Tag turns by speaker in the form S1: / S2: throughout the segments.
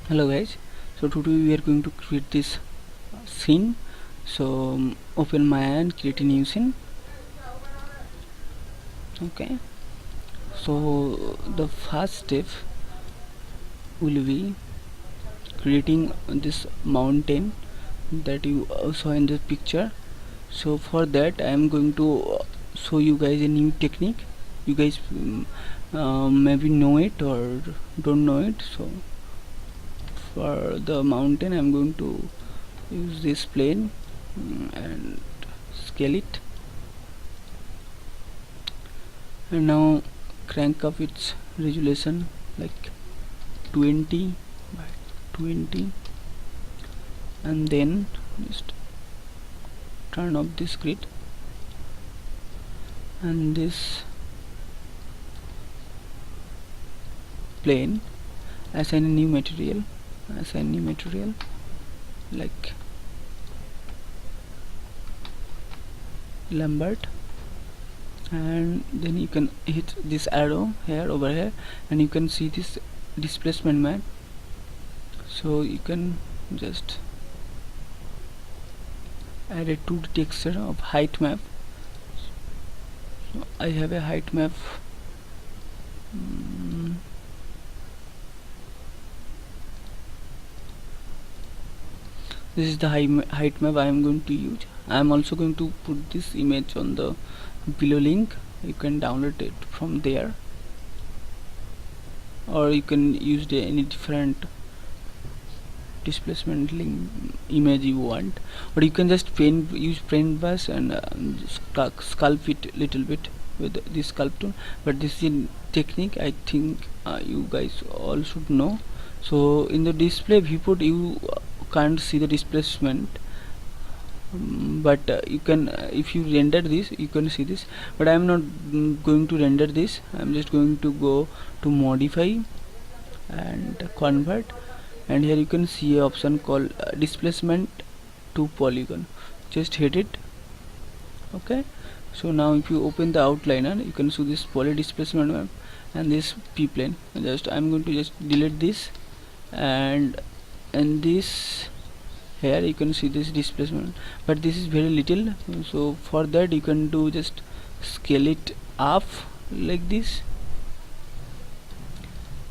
S1: Hello guys, so today we are going to create this scene. So open my and create a new scene. Okay, so the first step will be creating this mountain that you saw in the picture. So for that I am going to show you guys a new technique. You guys maybe know it or don't know it. So for the mountain I'm going to use this plane and scale it, and now crank up its resolution like 20 by 20, and then just turn off this grid and this plane. Assign a new material, like Lambert, and then you can hit this arrow here over here and you can see this displacement map. So you can just add a 2D texture of height map. So I have a height map. This is the height map I am going to use. I am also going to put this image on the below link. You can download it from there, or you can use any different displacement link image you want, or you can just use paint brush and sculpt it little bit with this sculpt tool. But this is a technique I think you guys all should know. So in the display viewport you can't see the displacement, but you can if you render this you can see this, but I am not going to render this. I am just going to go to modify and convert, and here you can see a option called displacement to polygon. Just hit it. Okay, so now if you open the outliner you can see this poly displacement map and this p-plane. I'm going to just delete this, and this here you can see this displacement, but this is very little. So for that you can do just scale it up like this,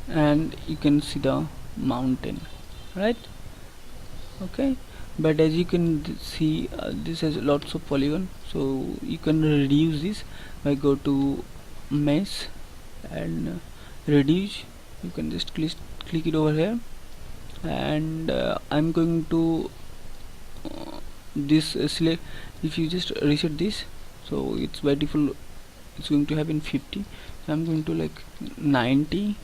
S1: and you can see the mountain, right? Okay, but as you can see this has lots of polygon, so you can reduce this by go to mesh and reduce. You can just click it over here, and I'm going to this select. If you just reset this, so it's by default it's going to have in 50, so I'm going to like 90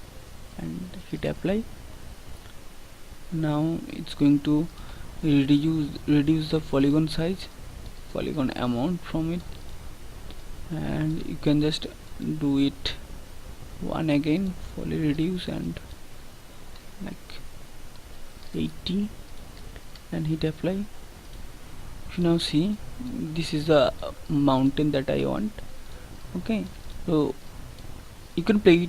S1: and hit apply. Now it's going to reduce the polygon size, polygon amount from it, and you can just do it one again, fully reduce and like 80 and hit apply. If you now see, this is the mountain that I want. Okay, so you can play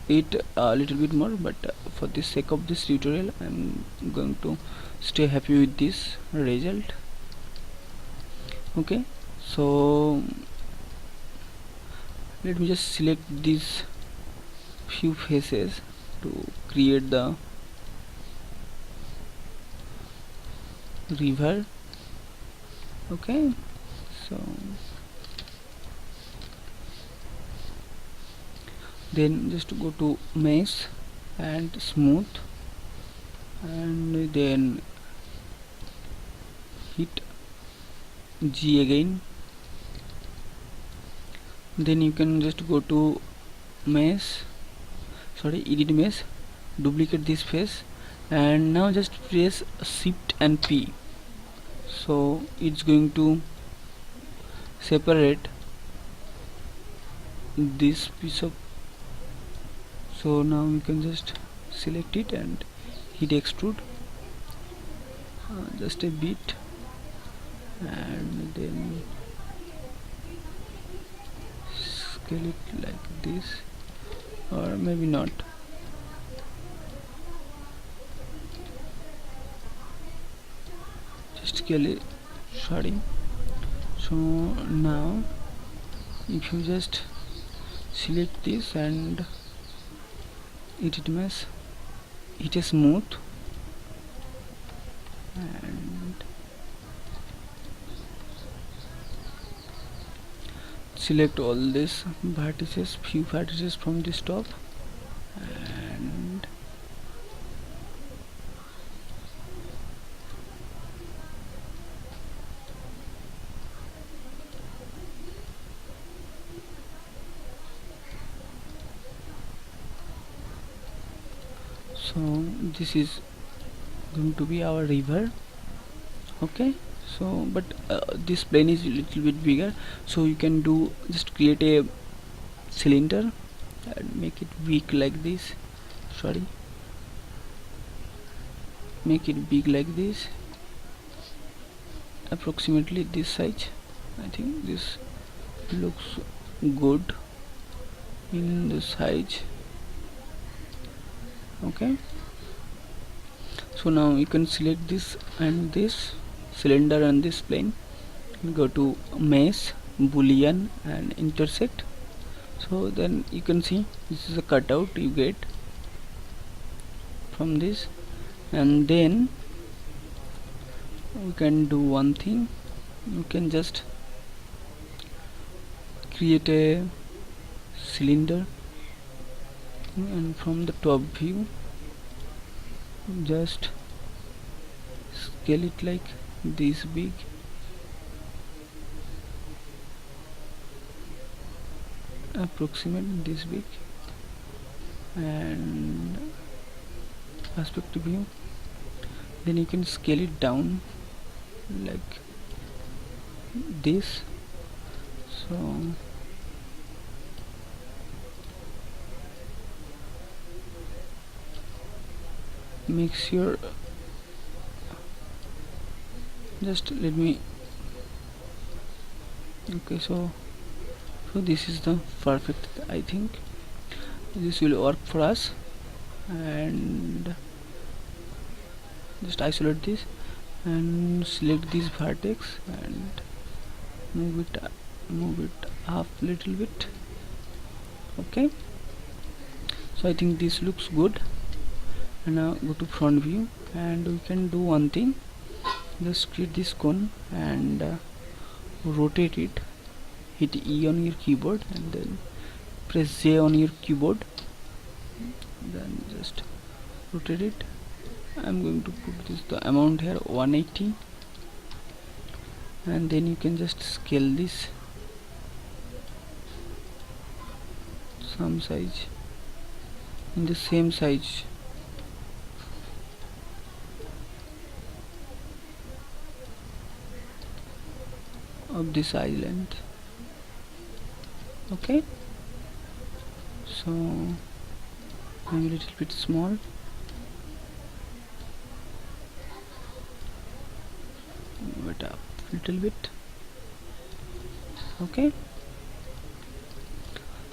S1: it a little bit more, but for the sake of this tutorial I'm going to stay happy with this result. Okay, so let me just select these few faces to create the river. Okay, so then just go to mesh and smooth, and then hit G again. Then you can just go to edit mesh, duplicate this face, and now just press shift and P. So it's going to separate this piece of. So now you can just select it and hit extrude just a bit, and then scale it like this, or maybe not. scale it, sorry. So now if you just select this and edit mesh, it is smooth, and select all this vertices, few vertices from this top, and so this is going to be our river. Okay, so but this plane is a little bit bigger, so you can do just create a cylinder and make it big like this, sorry, make it big like this, approximately this size. I think this looks good in the size. Okay, so now you can select this and this cylinder and this plane, go to mesh, boolean and intersect. So then you can see this is a cutout you get from this, and then we can do one thing, you can just create a cylinder, and from the top view just scale it like this big, approximate this big, and perspective view, then you can scale it down like this. So make sure, just let me, okay, so this is the perfect, I think this will work for us. And just isolate this and select this vertex and move it up little bit. Okay, so I think this looks good. And now go to front view, and we can do one thing, just create this cone and rotate it, hit E on your keyboard and then press J on your keyboard, then just rotate it. I'm going to put this the amount here 180, and then you can just scale this some size in the same size. Of this island. Okay, so maybe a little bit small, move it up a little bit. Okay,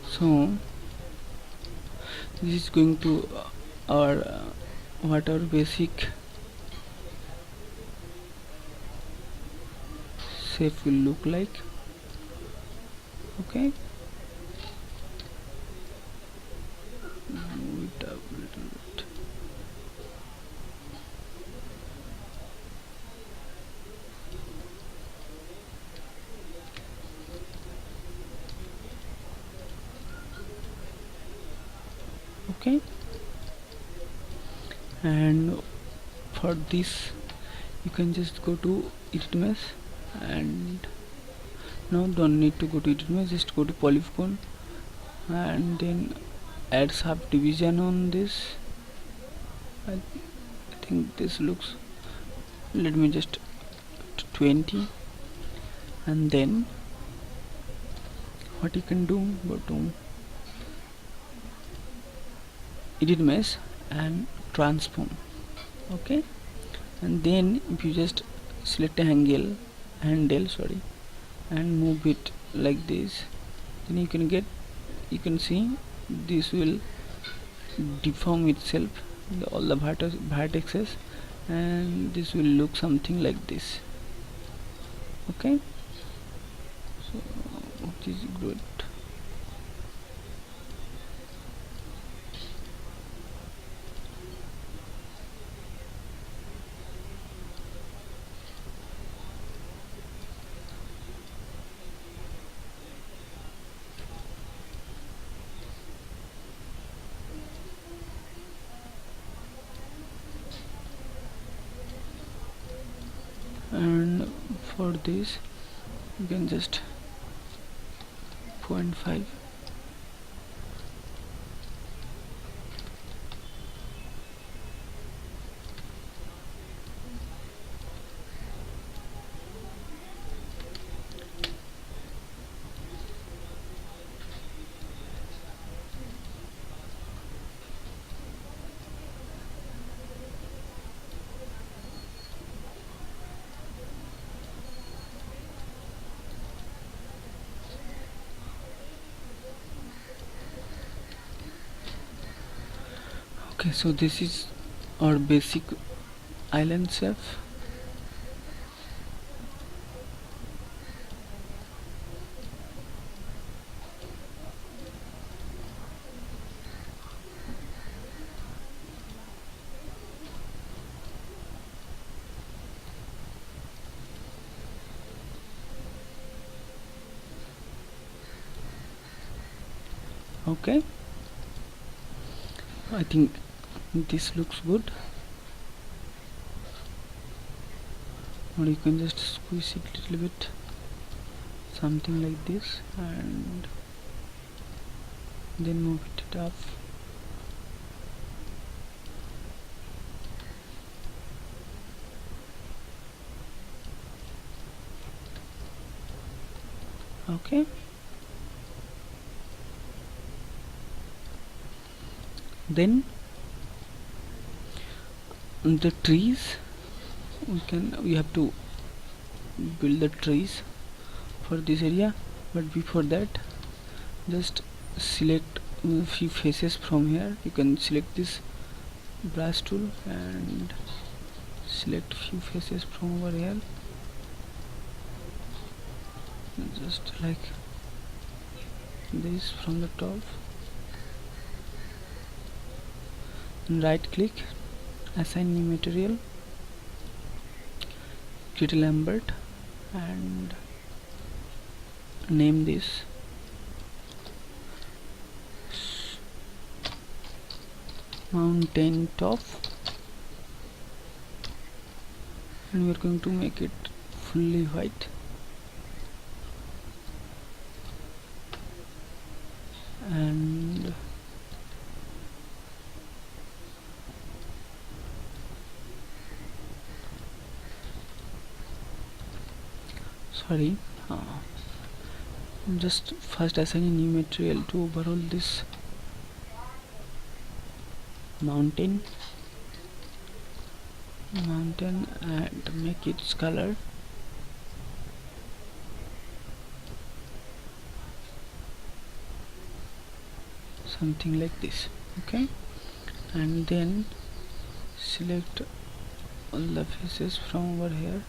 S1: so this is going to our what our basic shape will look like. Okay, move it up a little bit. Okay, and for this you can just go to edit mesh, and now don't need to go to edit mesh, just go to polygon and then add subdivision on this. I think this looks, let me just 20, and then what you can do, go to edit mesh and transform. Okay, and then if you just select a handle, sorry, and move it like this, then you can see this will deform itself, all the vertexes, and this will look something like this. Okay, so it is good. And for this you can just 0.5. Okay, so this is our basic island shape. Okay, I think this looks good. Or you can just squeeze it a little bit, something like this, and then move it up. Okay, then the trees, we have to build the trees for this area, but before that just select a few faces from here. You can select this brush tool and select few faces from over here, just like this from the top. Right click, assign new material, create a Lambert, and name this mountain top, and we are going to make it fully white. And sorry, just first assign a new material to overall this mountain and make its color something like this. Okay, and then select all the faces from over here,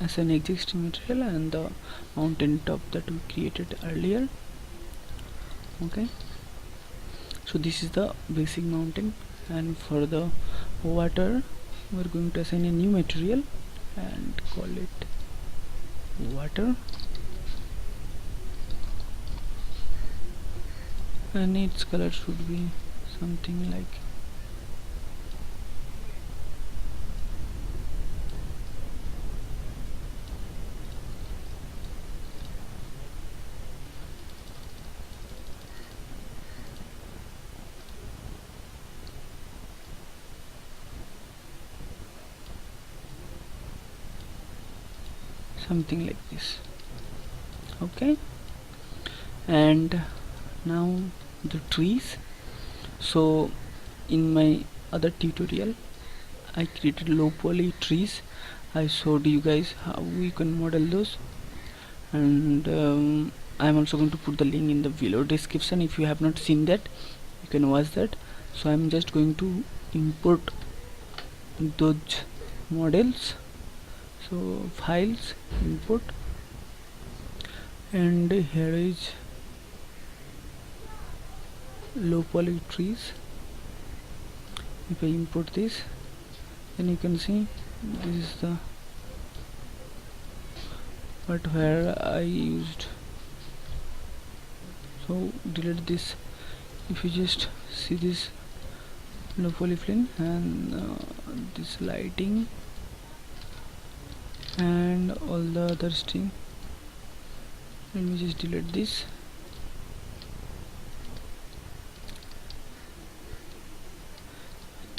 S1: as an existing material and the mountain top that we created earlier. Okay, so this is the basic mountain, and for the water we're going to assign a new material and call it water, and its color should be something like this. Okay, and now the trees. So in my other tutorial I created low poly trees. I showed you guys how we can model those, and I'm also going to put the link in the below description. If you have not seen that, you can watch that. So I'm just going to import those models. So files, import, and here is low poly trees. If I import this, then you can see this is the part where I used. So delete this. If you just see this low poly film and this lighting and all the other thing, let me just delete this.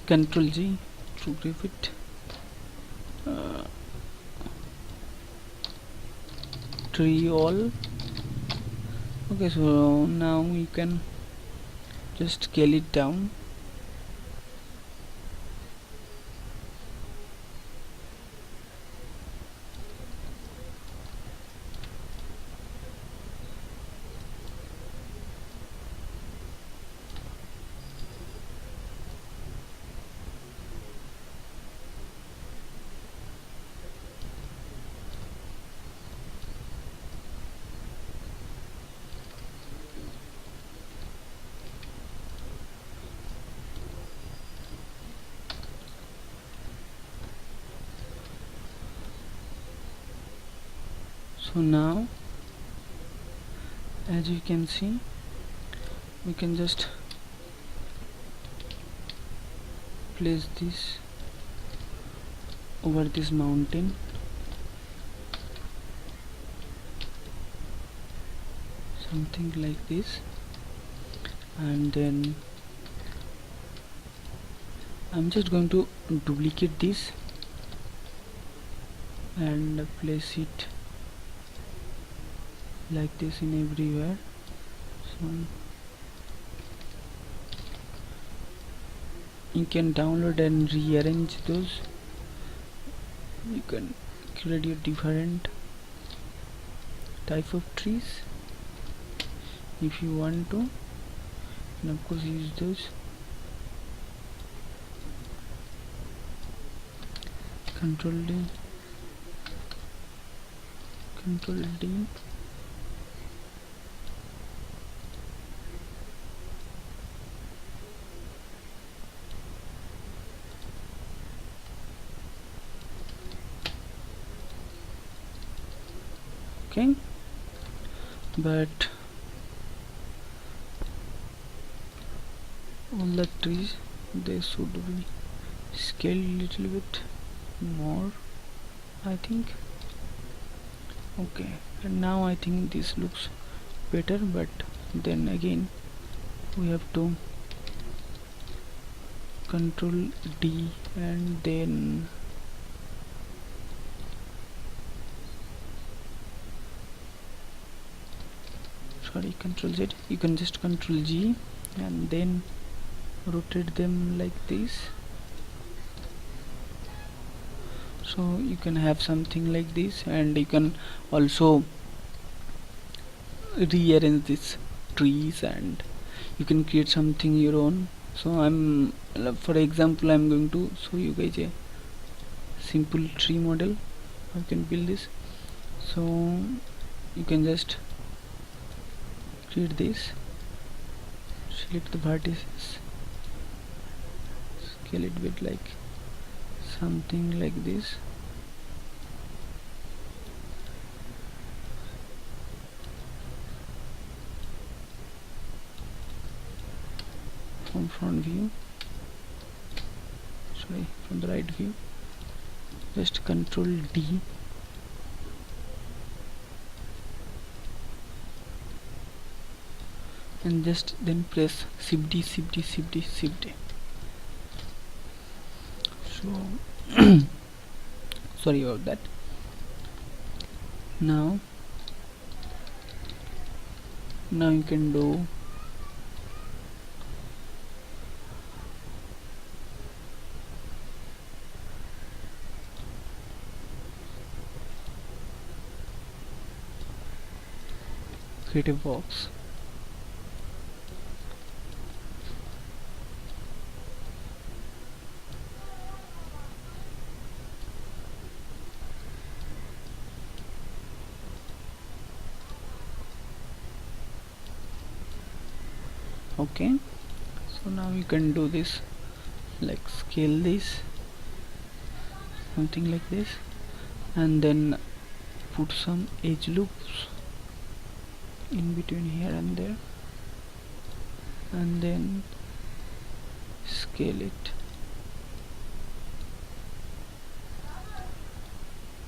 S1: Control G to grab it. Tree all. Okay, so now you can just scale it down. So now, as you can see, we can just place this over this mountain, something like this, and then I'm just going to duplicate this and place it like this in everywhere. So you can download and rearrange those. You can create your different type of trees if you want to, and of course use those. Control D, Control D. Okay, but all the trees, they should be scaled little bit more, I think. Okay, and now I think this looks better, but then again we have to Control D and then Control Z. You can just Control G and then rotate them like this, so you can have something like this. And you can also rearrange these trees and you can create something your own. So for example, I'm going to show you guys a simple tree model. I can build this. So you can just create this, select the vertices, scale it bit like something like this. From front view, from the right view, just Control D and just then press Shift D, Shift D, Shift D, Shift D. So sorry about that. Now you can do create a box. Okay, so now you can do this, like scale this, something like this, and then put some edge loops in between here and there, and then scale it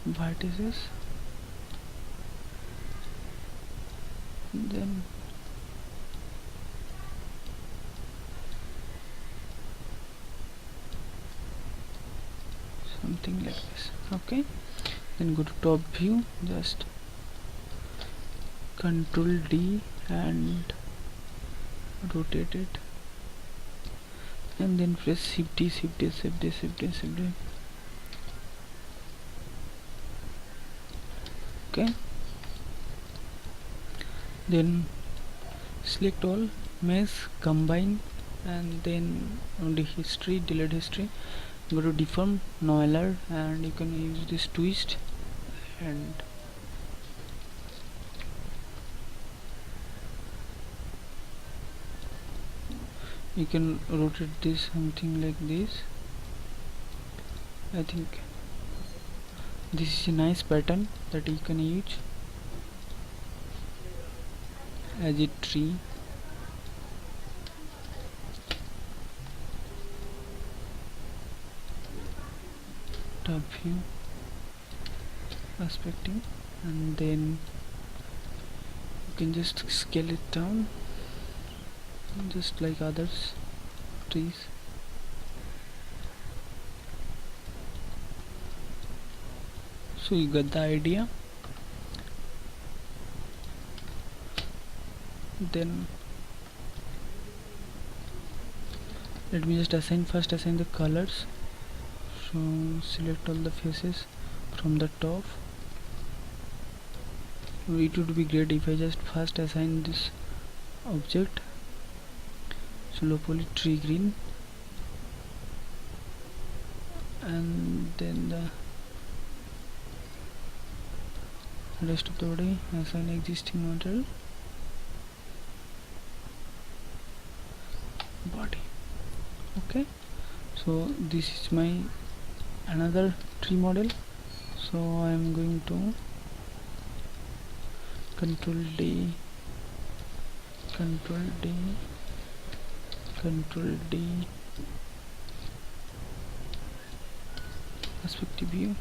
S1: vertices, then something like this. Okay, then go to top view, just Control D and rotate it, and then press Shift D, Shift D, Shift D, Shift D, Shift D. Okay, then select all, mesh, combine, and then only history, delete history. Go to deform, no alert, and you can use this twist, and you can rotate this something like this. I think this is a nice pattern that you can use as a tree. Top view, perspective, and then you can just scale it down just like others trees. So you got the idea. Then let me just assign the colors. So select all the faces from the top. It would be great if I just first assign this object. So low poly tree green, and then the rest of the body assign existing model body. Okay, so this is my another tree model. So I am going to Control D, Control D, Control D, perspective view,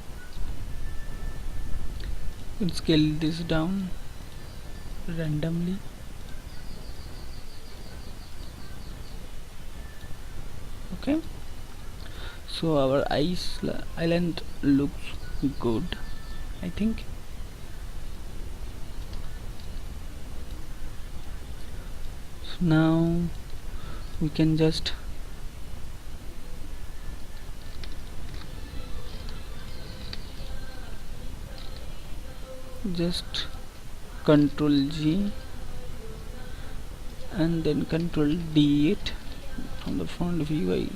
S1: and scale this down randomly. Okay, so our island looks good, I think. So now we can just Control G and then Control D it from the front view.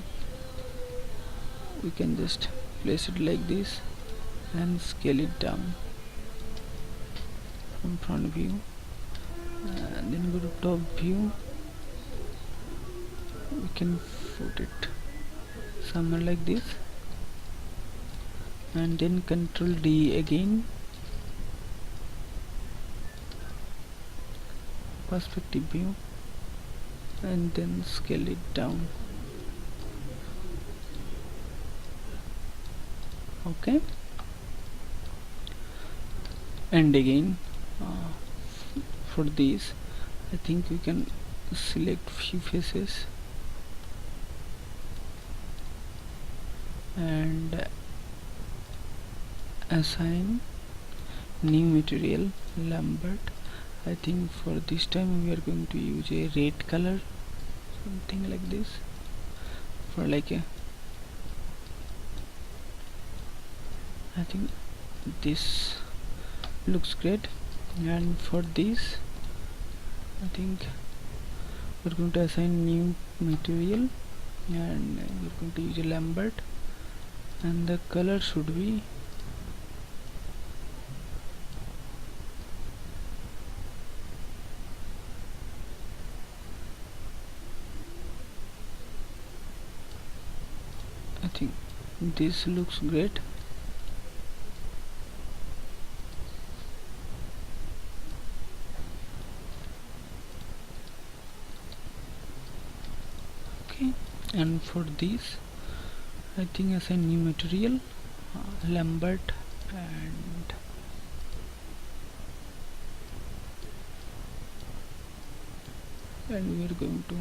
S1: We can just place it like this and scale it down from front view, and then go to top view. We can put it somewhere like this, and then Control D again, perspective view, and then scale it down. Okay, and again for this I think we can select few faces and assign new material Lambert. I think for this time we are going to use a red color, something like this, for like a, I think this looks great. And for this I think we're going to assign new material, and we're going to use a Lambert, and the color should be I think this looks great. Okay, and for this I think assign new material, Lambert, and we are going to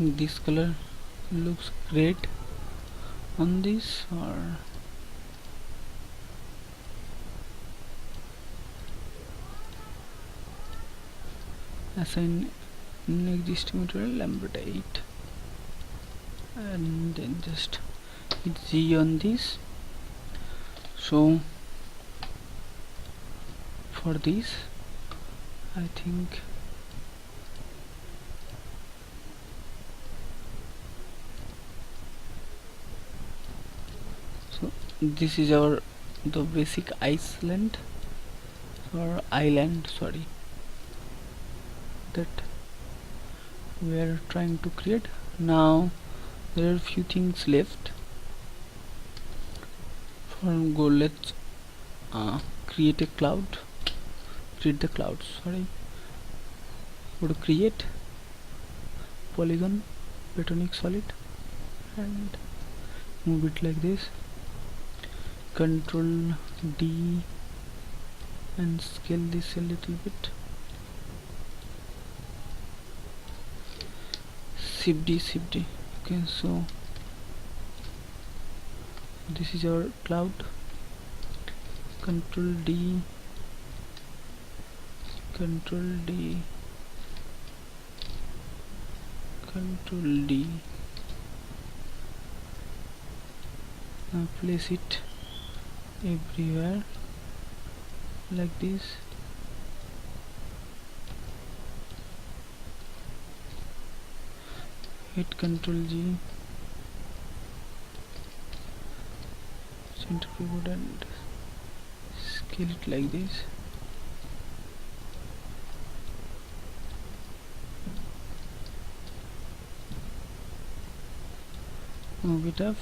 S1: think this color looks great on this, or assign existing material Lambert 8, and then just hit Z on this. So for this I think so this is our the basic Iceland or island, sorry, that we are trying to create. Now there are few things left. For go, let's create a cloud, create the cloud, sorry, go to create polygon platonic solid and move it like this, control D and scale this a little bit, shift D. Okay, so this is our cloud, control D, control D, control D. Now place it everywhere like this. Hit control G, center pivot and scale it like this. Move it up.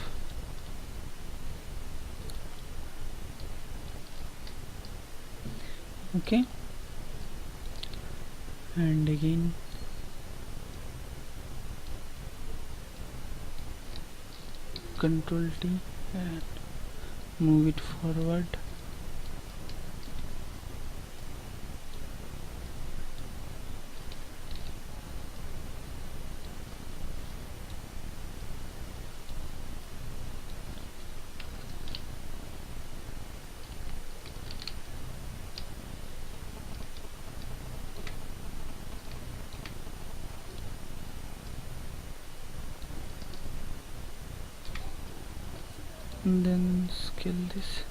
S1: Okay, and again control T and move it forward. And then scale this.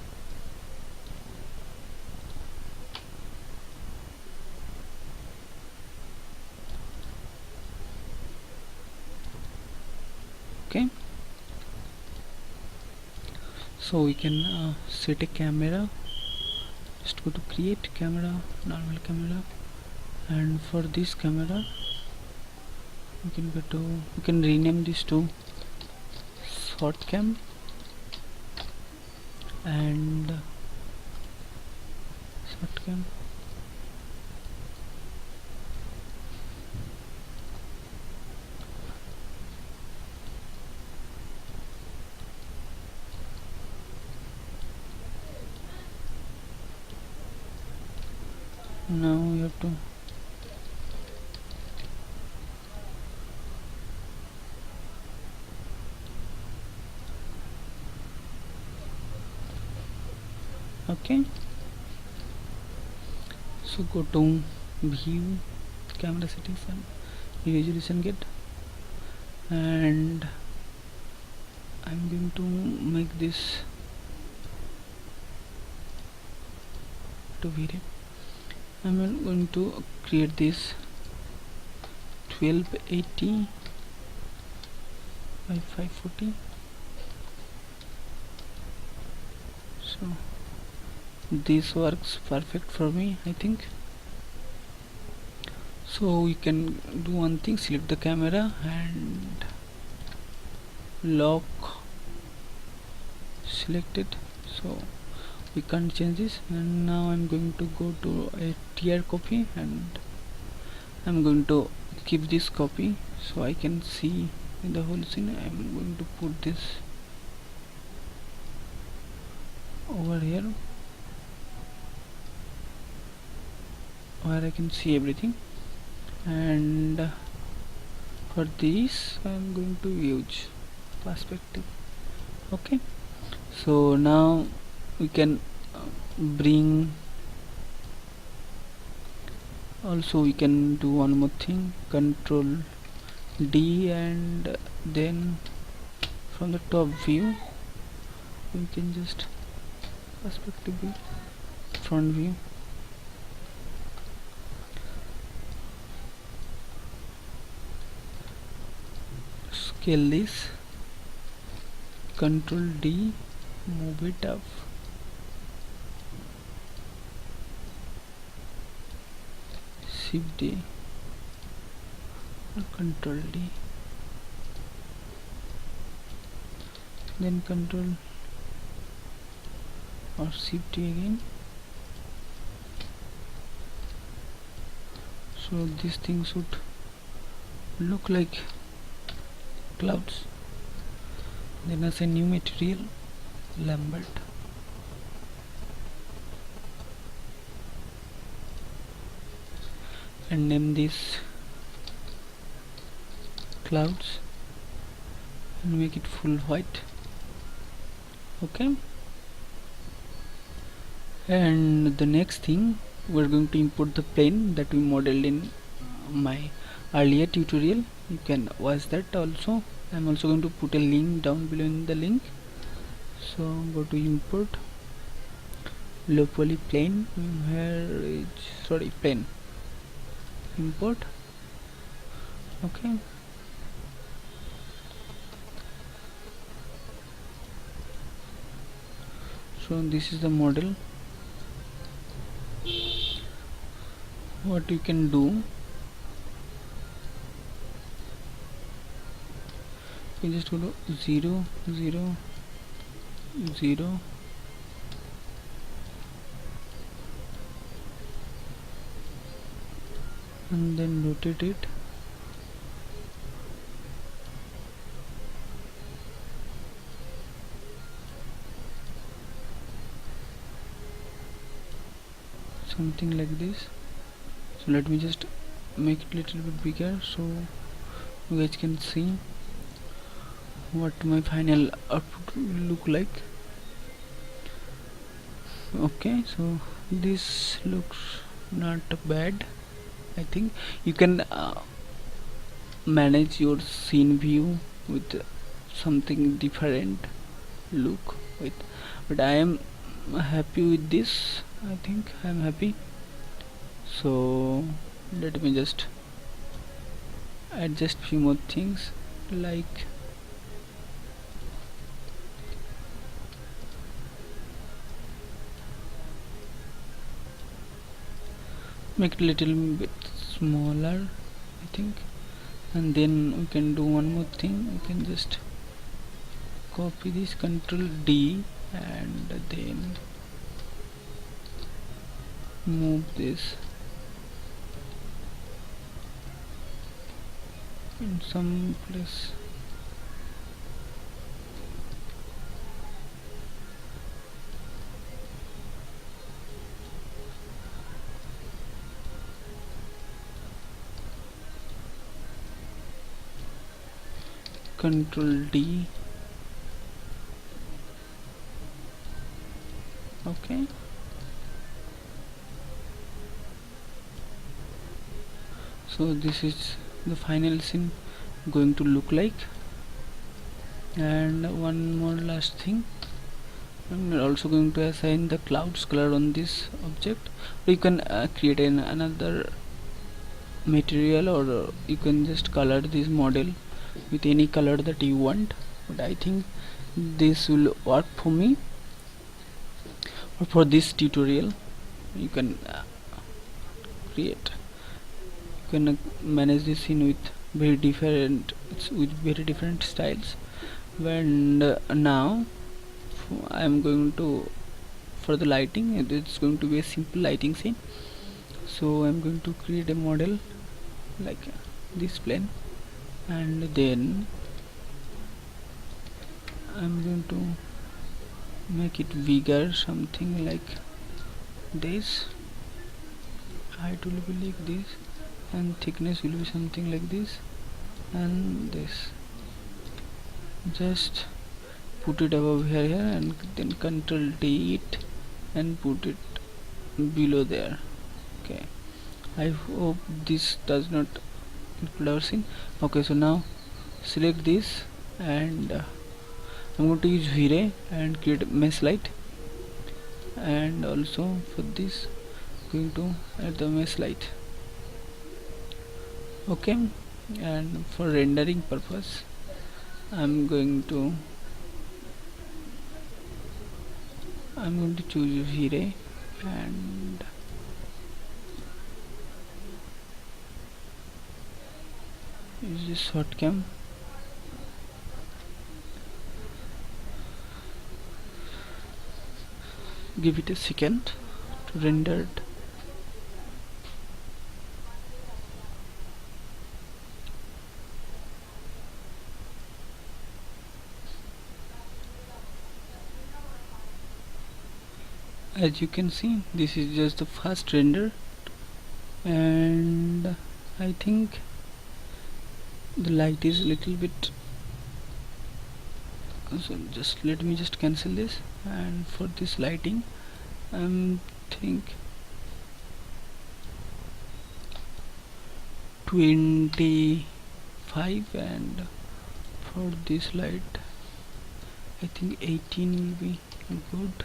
S1: Okay, so we can set a camera. Just go to create camera, normal camera, and for this camera we can rename this to short cam and short cam. Now you have to okay, so go to view, camera settings and resolution get, and I'm going to make this to video. I'm going to create this 1280 by 540. So this works perfect for me, I think. So we can do one thing, select the camera and lock selected, so we can't change this. And now I'm going to go to a tier copy and I'm going to keep this copy so I can see in the whole scene. I'm going to put this over here where I can see everything, and for this I'm going to use perspective. Okay, so now we can bring, also we can do one more thing, control D, and then from the top view we can just perspective view, front view, scale this, control D, move it up, shift D or control D, then control or shift D again. So this thing should look like clouds. Then as a new material, Lambert, and name this clouds and make it full white. Okay, and the next thing, we're going to import the plane that we modeled in my earlier tutorial. You can watch that also. I'm also going to put a link down below in the link. So go to import low poly plane, where is, sorry, plane, import. Okay, so this is the model. What you can do, you just go to 0 0 0 and then rotate it, something like this. So let me just make it a little bit bigger so you guys can see what my final output will look like. Okay, so this looks not bad. I think you can manage your scene view with something different look with, but I am happy with this. I think I am happy. So let me just adjust few more things, like make it a little bit smaller, I think. And then we can do one more thing, we can just copy this, control D, and then move this in some place. Control D. Okay, so this is the final scene going to look like. And one more last thing, I'm also going to assign the clouds color on this object. You can create another material, or you can just color this model with any color that you want, but I think this will work for me. Or for this tutorial you can create you can manage this scene with very different styles. And now I am going to, for the lighting, it's going to be a simple lighting scene. So I'm going to create a model like this plane, and then I'm going to make it bigger, something like this. Height will be like this, and thickness will be something like this, and this. Just put it above here, and then Control D it and put it below there. Okay, I hope this does not include our scene. Okay, so now select this, and I'm going to use V-Ray and create mesh light, and also for this going to add the mesh light. Okay, and for rendering purpose I'm going to choose V-Ray and use this short cam. Give it a second to render it. As you can see, this is just the first render, and I think the light is a little bit, so just let me just cancel this. And for this lighting I'm think 25, and for this light I think 18 will be good.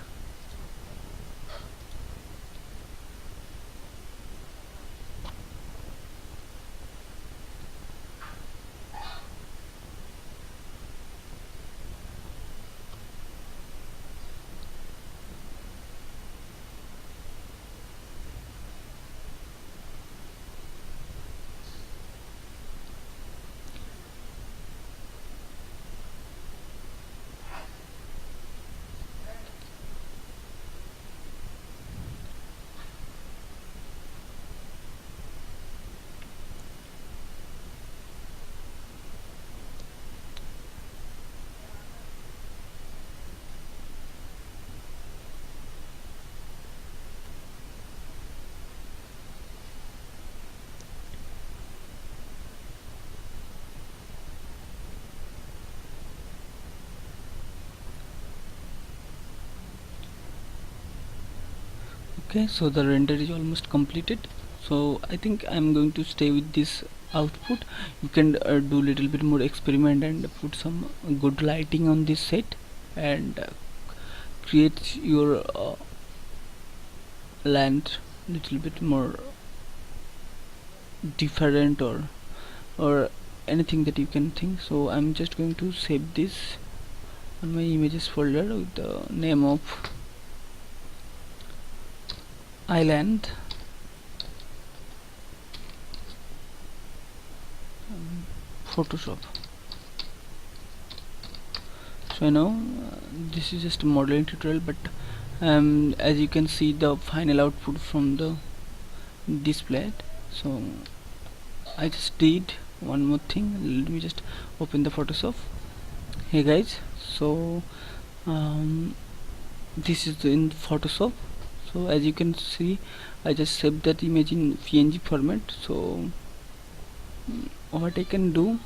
S1: Okay, so the render is almost completed, so I think I'm going to stay with this output. You can do little bit more experiment and put some good lighting on this set, and create your land little bit more different, or anything that you can think. So I'm just going to save this on my images folder with the name of island, Photoshop. So now this is just a modeling tutorial, but as you can see the final output from the display. So I just did one more thing. Let me just open the Photoshop. Hey guys, so this is in Photoshop. So as you can see, I just saved that image in PNG format. So what I can do,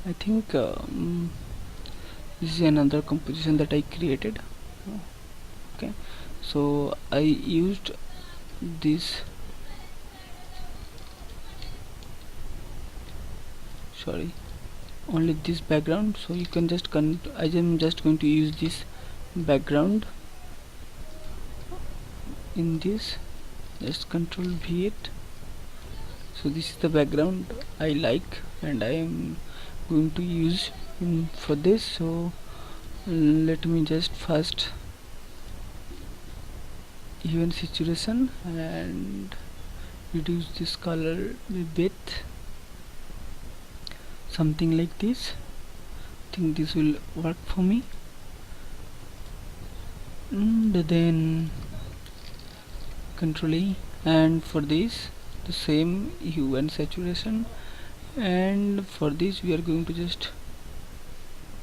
S1: I think this is another composition that I created. Okay, so I used this, sorry, only this background, so you can just I am just going to use this background in this, just control V it. So this is the background I like and I am going to use for this. So let me just first even saturation and reduce this color a bit, something like this. I think this will work for me. And then control E, and for this the same hue and saturation, and for this we are going to just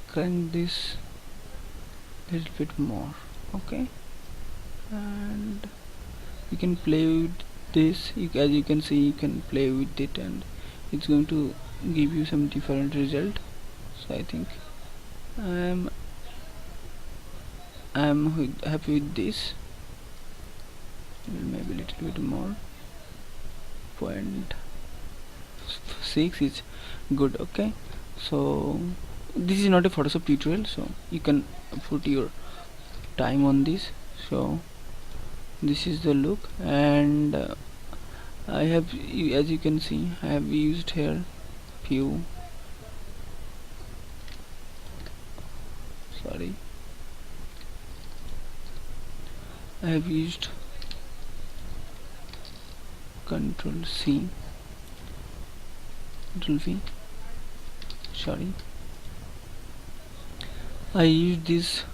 S1: crank this a little bit more. Okay, and you can play with this. As you can see, you can play with it and it's going to give you some different result. So I think I'm happy with this. Maybe a little bit more, 0.6 is good. Okay, so this is not a Photoshop tutorial, so you can put your time on this. So this is the look, and I have, as you can see, I have used here few, sorry, I have used control C, control V, sorry, I used this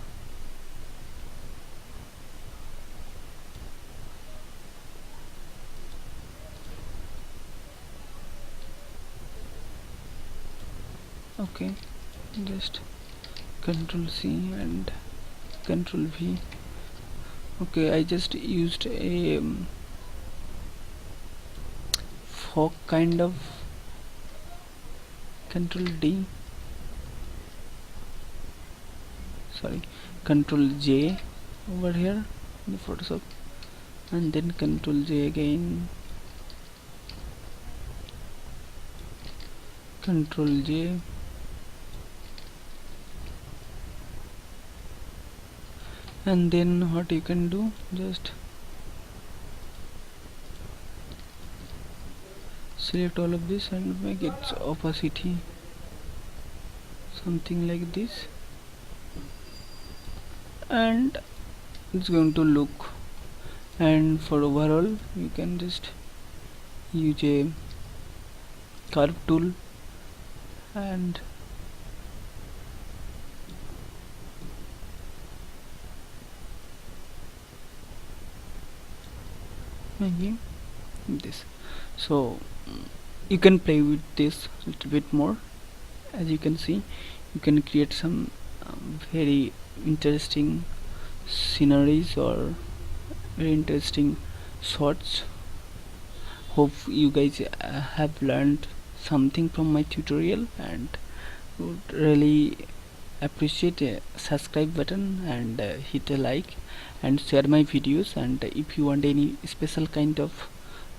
S1: okay, just control C and control V. Okay, I just used a fog kind of, control D, sorry, control J over here in the Photoshop, and then control J again, control J, and then what you can do, just select all of this and make its opacity something like this, and it's going to look. And for overall you can just use a curve tool and maybe this. So you can play with this a little bit more. As you can see, you can create some very interesting sceneries or very interesting shots. Hope you guys have learned something from my tutorial, and would really appreciate a subscribe button and hit a like and share my videos. And if you want any special kind of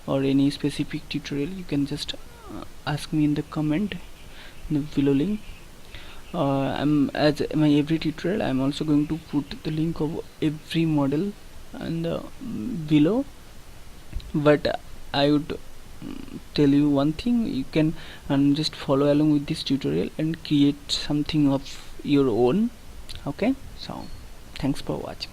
S1: or any specific tutorial, you can just ask me in the comment in the below link. I'm, as my every tutorial, I'm also going to put the link of every model and below, but I would tell you one thing: you can just follow along with this tutorial and create something of your own. Okay, so thanks for watching.